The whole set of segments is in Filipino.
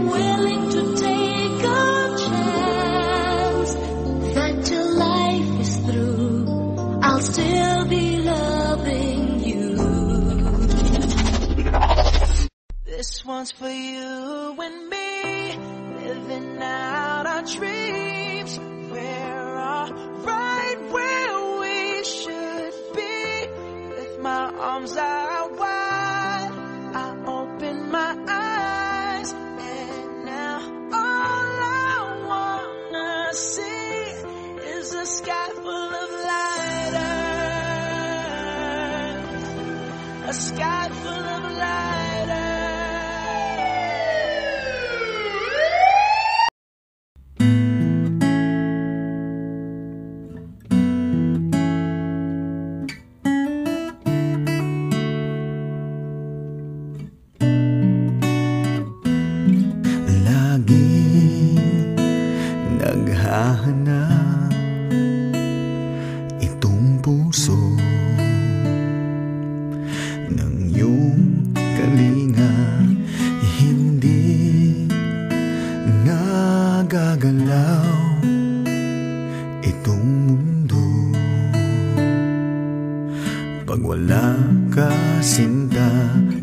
willing to take a chance that till life is through, I'll still be loving you. This one's for you and me, living out our dreams. We're all right where we should be. With my arms out wide, I open my eyes, and now all I wanna see is a sky full of lighters, a sky full of lighters. Naghahanap itong puso ng iyong kalinga, hindi nagagalaw itong mundo pag wala ka, sinta.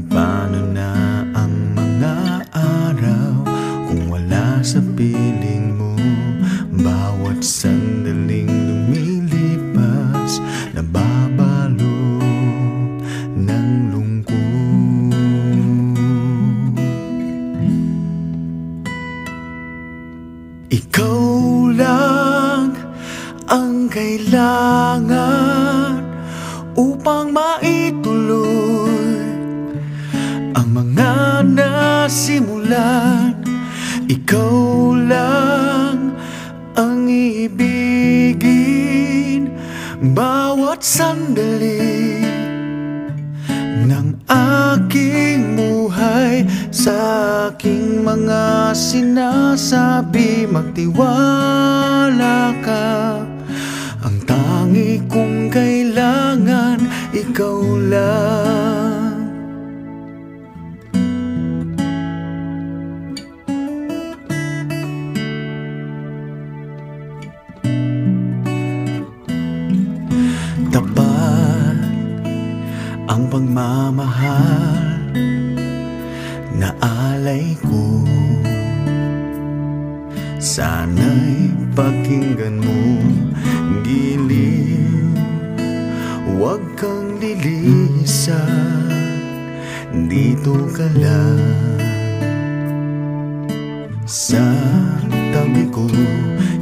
Paano na ang mga araw kung wala sa piling mo? Bawat sandaling lumilipas, nababalot ng lungkot. Ikaw lang ang kailangan upang maituloy ang mga nasimulan. Ikaw lang ang ibigin bawat sandali ng aking buhay. Sa aking mga sinasabi, magtiwala ka. Ang tangi kong kailangan, ikaw lang. Tapat ang pagmamahal na alay ko. Sana'y pakinggan mo, giliw, huwag kang lilisan, dito ka lang sa tabi ko.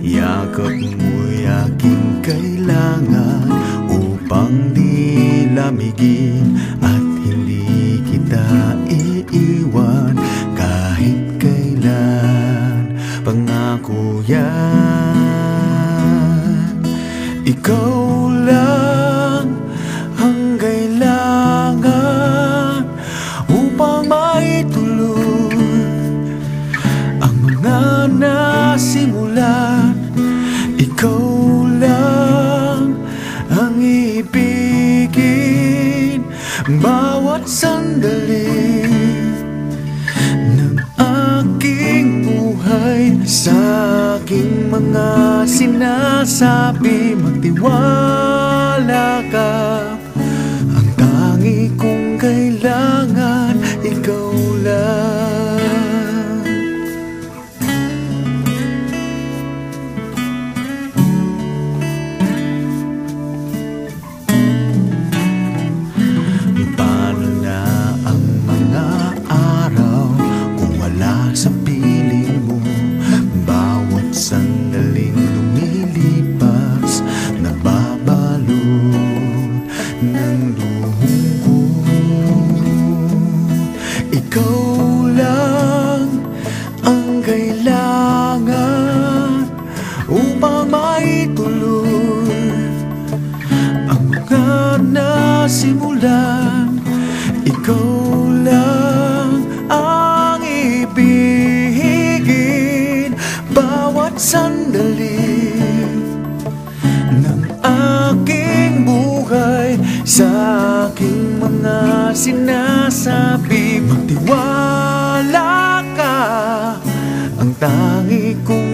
Yakap mo'y aking kailangan upang di lamigin at hindi kita iiwan kahit kailan. Pangako yan, ikaw lang ang kailangan upang maituloy ang mga nasimulan. Ikaw lang ang ibigin bawat sandali ng aking buhay. Sa aking mga sinasabi, magtiwala ka. Ang tangi kong kailangan, ikaw lang. Sa piling mo, bawat sandaling lumilipas, nababalot ng lungkot. Ikaw lang ang kailangan upang maituloy ang mga nasimulan. Ikaw lang ang ibigin bawat sandali ng aking buhay. Sa aking mga sinasabi, magtiwala ka. tangi kong